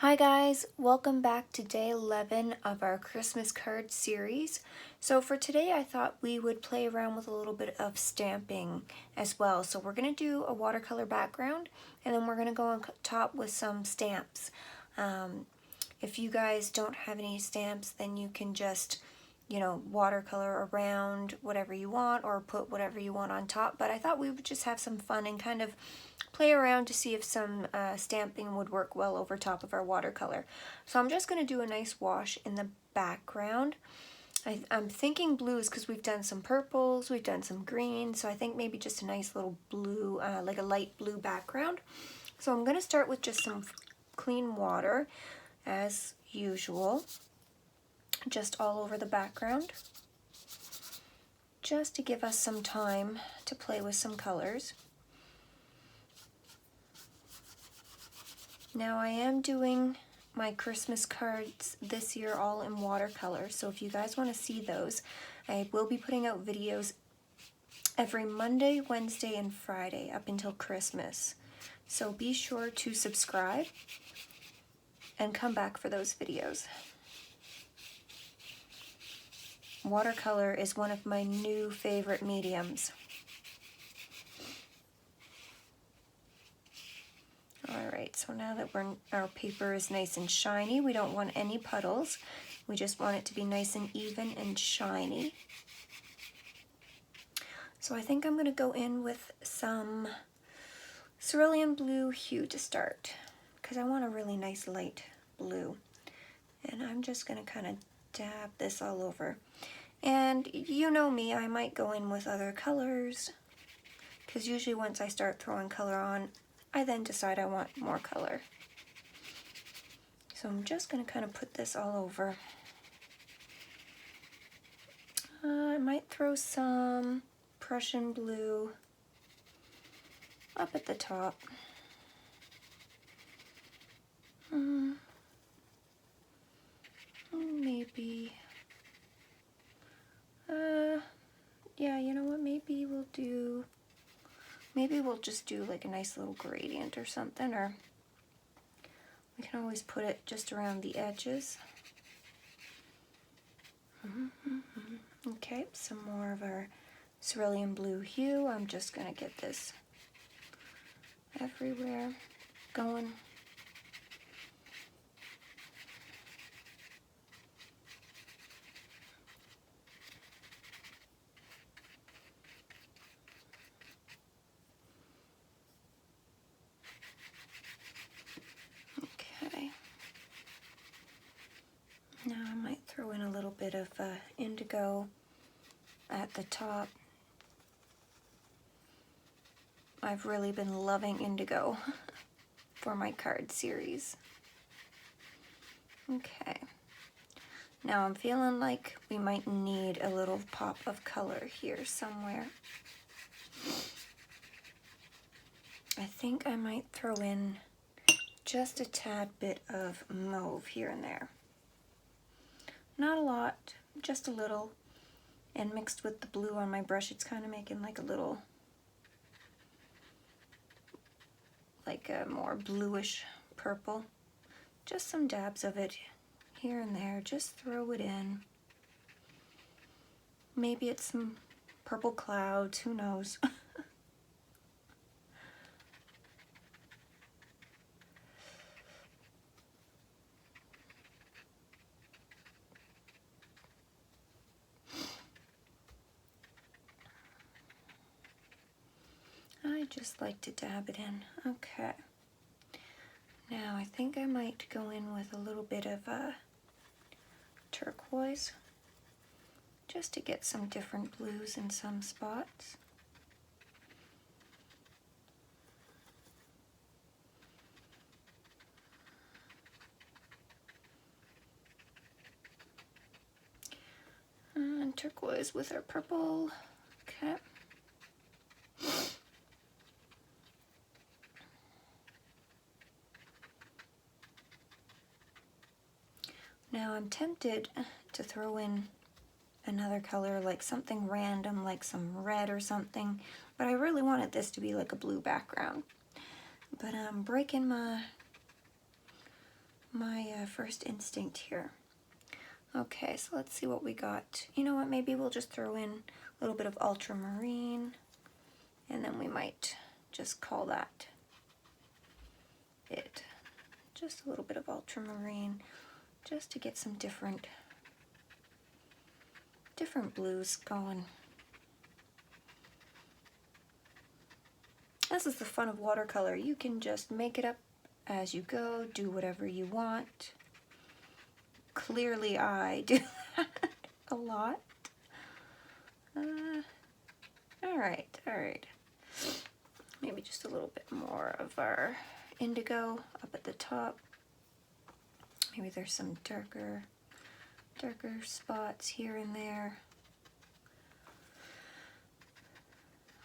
Hi guys, welcome back to day 11 of our Christmas card series. So for today I thought we would play around with a little bit of stamping as well. So we're going to do a watercolor background and then we're going to go on top with some stamps. If you guys don't have any stamps, then you can just, watercolor around whatever you want or put whatever you want on top. But I thought we would just have some fun and kind of play around to see if some stamping would work well over top of our watercolor. So I'm just going to do a nice wash in the background. I'm thinking blues because we've done some purples, we've done some greens, so I think maybe just a nice little blue, like a light blue background. So I'm going to start with just some clean water as usual, just all over the background, just to give us some time to play with some colors. Now I am doing my Christmas cards this year all in watercolor, so if you guys want to see those, I will be putting out videos every Monday, Wednesday, and Friday up until Christmas. So be sure to subscribe and come back for those videos. Watercolor is one of my new favorite mediums. Alright, so now that our paper is nice and shiny, we don't want any puddles. We just want it to be nice and even and shiny. So I think I'm going to go in with some cerulean blue hue to start, because I want a really nice light blue. And I'm just going to kind of dab this all over. And you know me, I might go in with other colors, because usually once I start throwing color on, I then decide I want more color. So I'm just going to kind of put this all over. I might throw some Prussian blue up at the top. Maybe, yeah, you know what, maybe we'll just do like a nice little gradient or something, or we can always put it just around the edges. Okay, some more of our cerulean blue hue. I'm just going to get this everywhere going. Okay. Now I might throw in a little bit of indigo at the top. I've really been loving indigo for my card series. Okay. Now I'm feeling like we might need a little pop of color here somewhere. I think I might throw in just a tad bit of mauve here and there. Not a lot, just a little. And mixed with the blue on my brush, it's kind of making like a little, like a more bluish purple. Just some dabs of it here and there, just throw it in. Maybe it's some purple clouds, who knows. I just like to dab it in. Okay. Now I think I might go in with a little bit of turquoise, just to get some different blues in some spots. And turquoise with our purple. Okay. Now I'm tempted to throw in another color, like something random, like some red or something, but I really wanted this to be like a blue background. But I'm breaking my my first instinct here. Okay, so let's see what we got. You know what, maybe we'll just throw in a little bit of ultramarine, and then we might just call that it. Just a little bit of ultramarine, just to get some different blues going. This is the fun of watercolor. You can just make it up as you go, do whatever you want. Clearly I do that a lot. All right. Maybe just a little bit more of our indigo up at the top. Maybe there's some darker spots here and there.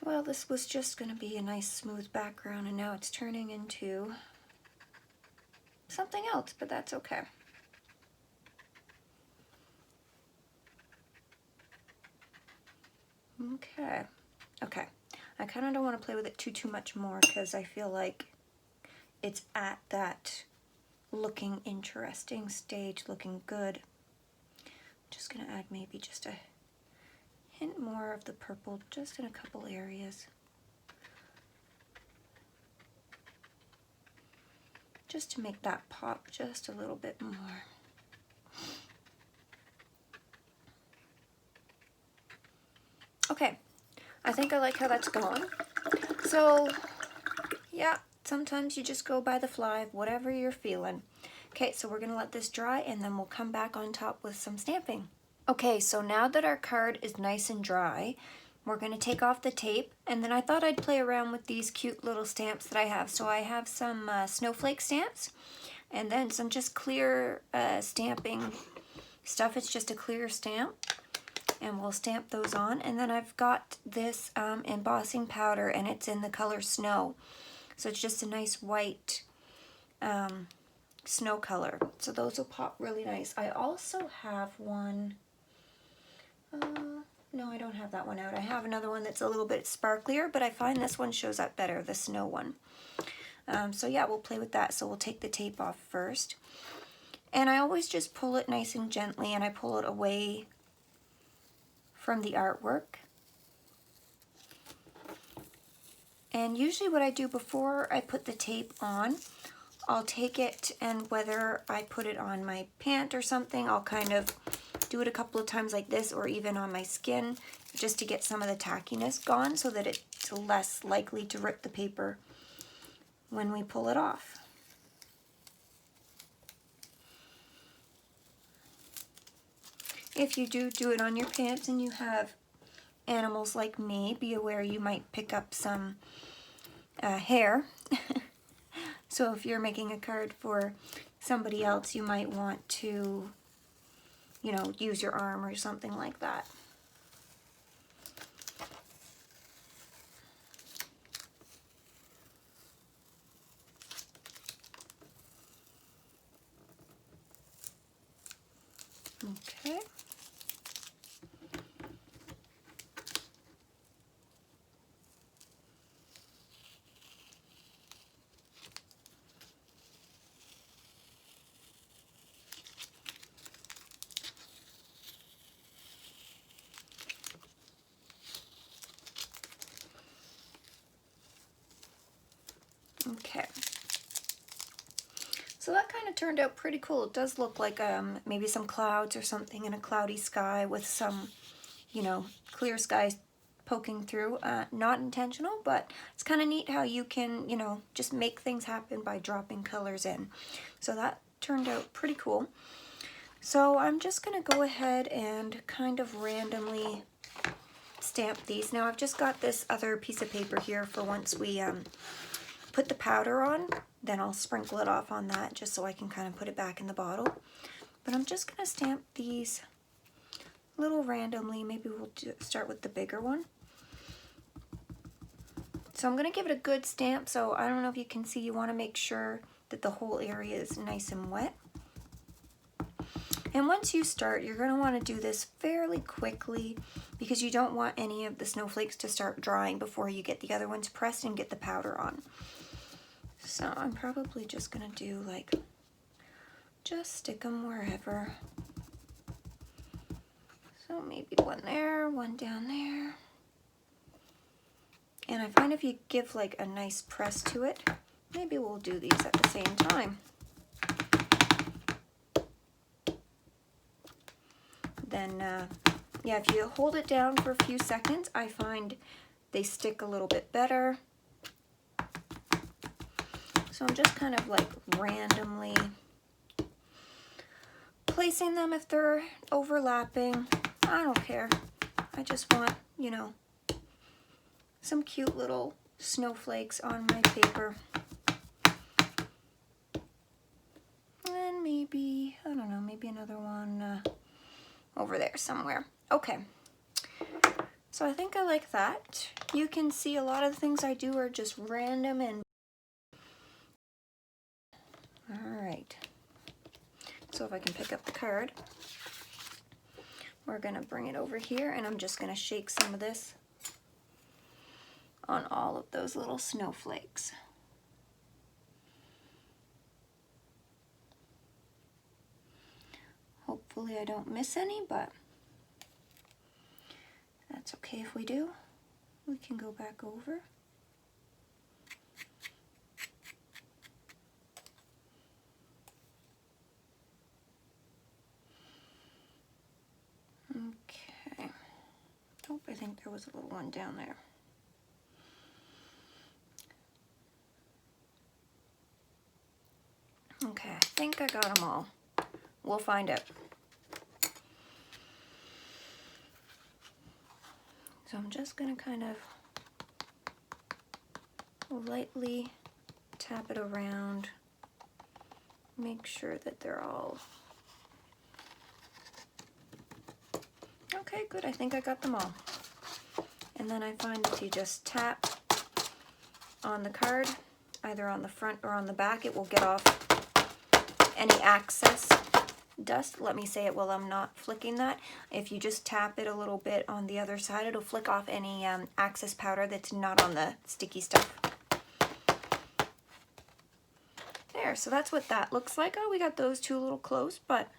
Well, this was just going to be a nice smooth background, and now it's turning into something else, but that's okay. Okay. I kind of don't want to play with it too much more because I feel like it's at that looking interesting stage, looking good. Just going to add maybe just a hint more of the purple just in a couple areas. Just to make that pop just a little bit more. Okay, I think I like how that's going. So, yeah, sometimes you just go by the fly of whatever you're feeling. Okay, so we're going to let this dry, and then we'll come back on top with some stamping. Okay, so now that our card is nice and dry, we're going to take off the tape, and then I thought I'd play around with these cute little stamps that I have. So I have some snowflake stamps, and then some just clear stamping stuff. It's just a clear stamp, and we'll stamp those on. And then I've got this embossing powder, and it's in the color Snow. So it's just a nice white snow color. So those will pop really nice. I also have one, no, I don't have that one out. I have another one that's a little bit sparklier, but I find this one shows up better, the snow one. So yeah, we'll play with that. So we'll take the tape off first. And I always just pull it nice and gently, and I pull it away from the artwork. And usually what I do before I put the tape on, I'll take it, and whether I put it on my pant or something, I'll kind of do it a couple of times like this, or even on my skin, just to get some of the tackiness gone so that it's less likely to rip the paper when we pull it off. If you do it on your pants and you have animals like me, be aware you might pick up some hair. So if you're making a card for somebody else, you might want to, you know, use your arm or something like that. Okay. Okay, so that kind of turned out pretty cool. It does look like maybe some clouds or something in a cloudy sky with some, you know, clear skies poking through. Not intentional, but it's kind of neat how you can, you know, just make things happen by dropping colors in. So that turned out pretty cool. So I'm just going to go ahead and kind of randomly stamp these. Now I've just got this other piece of paper here for once we put the powder on, then I'll sprinkle it off on that just so I can kind of put it back in the bottle. But I'm just going to stamp these a little randomly. Maybe we'll start with the bigger one. So I'm going to give it a good stamp. So I don't know if you can see, you want to make sure that the whole area is nice and wet. And once you start, you're going to want to do this fairly quickly because you don't want any of the snowflakes to start drying before you get the other ones pressed and get the powder on. So I'm probably just going to do like just stick them wherever. So maybe one there, one down there. And I find if you give like a nice press to it, maybe we'll do these at the same time. Then, yeah, if you hold it down for a few seconds, I find they stick a little bit better. So I'm just kind of like randomly placing them if they're overlapping. I don't care. I just want, you know, some cute little snowflakes on my paper. And maybe, I don't know, maybe another one over there somewhere. Okay. So I think I like that. You can see a lot of the things I do are just random and... Alright. So if I can pick up the card, we're going to bring it over here, and I'm just going to shake some of this on all of those little snowflakes. Hopefully I don't miss any, but that's okay if we do. We can go back over. Okay. Oh, I think there was a little one down there. Okay, I think I got them all. We'll find out. So I'm just going to kind of lightly tap it around, make sure that they're all... Okay, good. I think I got them all. And then I find that you just tap on the card, either on the front or on the back. It will get off any excess dust. Let me say it while I'm not flicking that. If you just tap it a little bit on the other side, it'll flick off any excess powder that's not on the sticky stuff. There, so that's what that looks like. Oh, we got those two a little close, but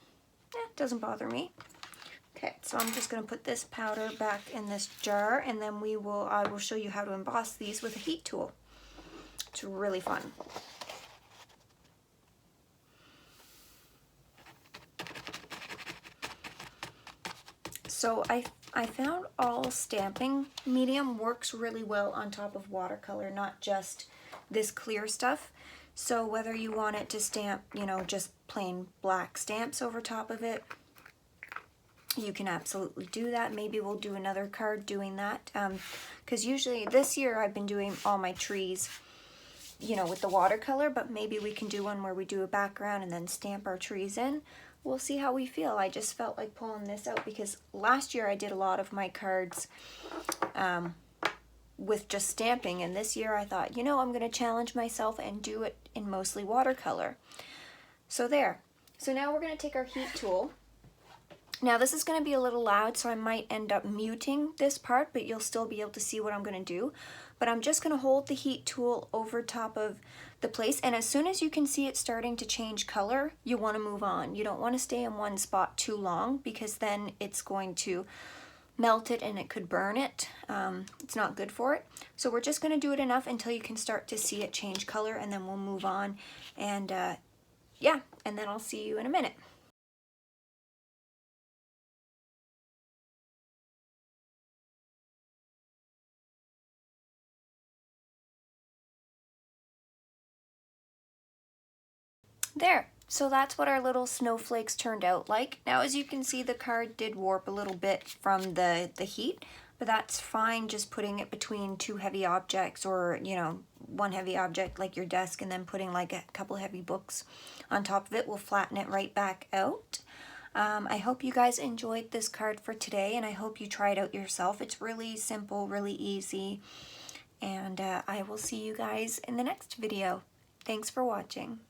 it doesn't bother me. Okay, so I'm just going to put this powder back in this jar, and then I will show you how to emboss these with a heat tool. It's really fun. So I found all stamping medium works really well on top of watercolor, not just this clear stuff. So whether you want it to stamp, you know, just plain black stamps over top of it, you can absolutely do that. Maybe we'll do another card doing that. Because usually this year I've been doing all my trees, you know, with the watercolor, but maybe we can do one where we do a background and then stamp our trees in. We'll see how we feel. I just felt like pulling this out because last year I did a lot of my cards with just stamping, and this year I thought, you know, I'm going to challenge myself and do it in mostly watercolor. So there. So now we're going to take our heat tool. Now this is going to be a little loud, so I might end up muting this part, but you'll still be able to see what I'm going to do. But I'm just going to hold the heat tool over top of the place, and as soon as you can see it starting to change color, you want to move on. You don't want to stay in one spot too long, because then it's going to melt it and it could burn it. It's not good for it. So we're just going to do it enough until you can start to see it change color, and then we'll move on. And yeah, and then I'll see you in a minute. There, so that's what our little snowflakes turned out like. Now as you can see, the card did warp a little bit from the heat, but that's fine, just putting it between two heavy objects, or, you know, one heavy object like your desk, and then putting like a couple heavy books on top of it will flatten it right back out. I hope you guys enjoyed this card for today, and I hope you try it out yourself. It's really simple, really easy, and I will see you guys in the next video. Thanks for watching.